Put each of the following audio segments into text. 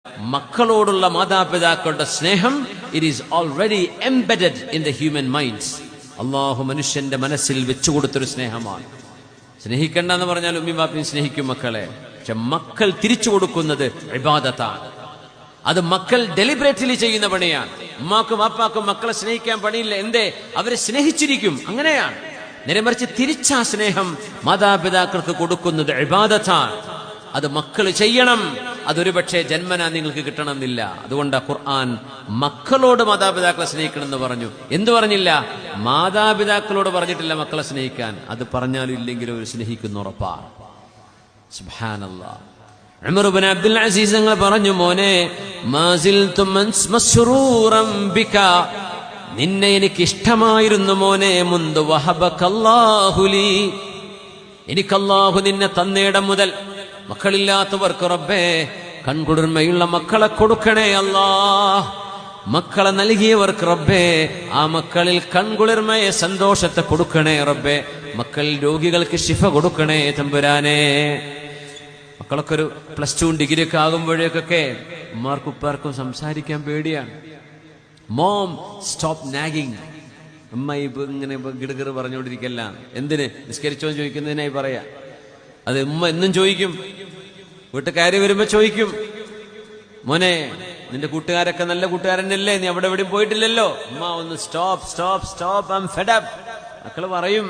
മക്കളോടുള്ള മാതാപിതാക്കളുടെ സ്നേഹം it is already embedded in the human minds. അല്ലാഹു മനുഷ്യന്റെ മനസ്സിൽ വെച്ചുകൊടുത്തൊരു സ്നേഹമാണ്. സ്നേഹിക്കണ്ടെന്ന് പറഞ്ഞാൽ ഉമ്മയും ബാപ്പയും സ്നേഹിക്കും മക്കളെ, പക്ഷെ മക്കൾ തിരിച്ചു കൊടുക്കുന്നത് ഇബാദത്താണ്. അത് മക്കൾ ഡെലിബറേറ്റ്ലി ചെയ്യുന്ന പണിയാണ്. ഉമ്മാക്കും ബാപ്പാക്കും മക്കളെ സ്നേഹിക്കാൻ പണിയില്ല. എന്തേ? അവരെ സ്നേഹിച്ചിരിക്കും, അങ്ങനെയാണ്. നേരെമറിച്ച് തിരിച്ചാ സ്നേഹം മാതാപിതാക്കൾക്ക് കൊടുക്കുന്നത് ഇബാദത്താണ്. അത് മക്കൾ ചെയ്യണം. അതൊരു പക്ഷേ ജന്മനാ നിങ്ങൾക്ക് കിട്ടണമെന്നില്ല. അതുകൊണ്ട് ഖുർആൻ മക്കളോട് മാതാപിതാക്കളെ സ്നേഹിക്കണം എന്ന് പറഞ്ഞു. എന്തു പറഞ്ഞില്ല? മാതാപിതാക്കളോട് പറഞ്ഞിട്ടില്ല മക്കളെ സ്നേഹിക്കാൻ. അത് പറഞ്ഞാലും ഇല്ലെങ്കിലും അവർ സ്നേഹിക്കുന്ന ഉറപ്പാണ്. സുബ്ഹാനല്ലാഹ്. ഉമർ ഇബ്നു അബ്ദുൽ അസീസ് തങ്ങൾ പറഞ്ഞു, മോനെ മാസിൽതു മസ്റൂറൻ ബിക, നിന്നെ എനിക്ക് ഇഷ്ടമായിരുന്നു മോനെ, മുൻദു വഹബകല്ലാഹു ലീ, എനിക്ക് അല്ലാഹു നിന്നെ തന്നേടം മുതൽ. മക്കളില്ലാത്തവർക്ക് റബ്ബേ കൺകുളിർമയുള്ള മക്കളെ കൊടുക്കണേ അല്ലാ. മക്കളെ നൽകിയവർക്ക് റബ്ബേ ആ മക്കളിൽ കൺകുളിർമയെ സന്തോഷത്തെ കൊടുക്കണേ റബ്ബേ. മക്കൾ രോഗികൾക്ക് ശിഫ കൊടുക്കണേ തമ്പുരാനെ. മക്കളൊക്കെ ഒരു +2 ഡിഗ്രി ഒക്കെ ആകുമ്പോഴേക്കൊക്കെ ഉമ്മാർക്കും ഉപ്പാർക്കും സംസാരിക്കാൻ പേടിയാണ്. Mom stop nagging. ഉമ്മ ഇങ്ങനെ ഗിടുകിറ് പറഞ്ഞുകൊണ്ടിരിക്കല്ല. എന്തിന്? നിസ്കരിച്ചോ ചോദിക്കുന്നതിനായി പറയാ. അത് ഉമ്മ എന്നും ചോദിക്കും. വീട്ടുകാരി വരുമ്പോ ചോദിക്കും, മോനെ നിന്റെ കൂട്ടുകാരൊക്കെ നല്ല കൂട്ടുകാരനല്ലേ, നീ അവിടെ എവിടെയും പോയിട്ടില്ലല്ലോ. ഉമ്മ ഒന്ന് stop stop stop, I am fed up. മക്കള് പറയും,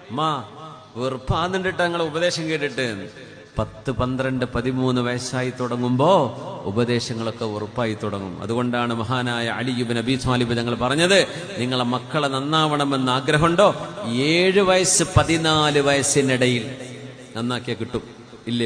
ഉമ്മ വെറുപ്പാന്നിട്ട് ഞങ്ങളെ ഉപദേശം കേട്ടിട്ട്. 10, 12, 13 വയസ്സായി തുടങ്ങുമ്പോ ഉപദേശങ്ങളൊക്കെ ഉറപ്പായി തുടങ്ങും. അതുകൊണ്ടാണ് മഹാനായ അലി ഇബ്നു അബീ ത്വാലിബ് തങ്ങൾ പറഞ്ഞത്, നിങ്ങളെ മക്കളെ നന്നാവണമെന്ന് ആഗ്രഹമുണ്ടോ 7 വയസ്സ് 14 വയസ്സിനിടയിൽ നന്നാക്കിയാൽ കിട്ടും. ഇല്ലേ?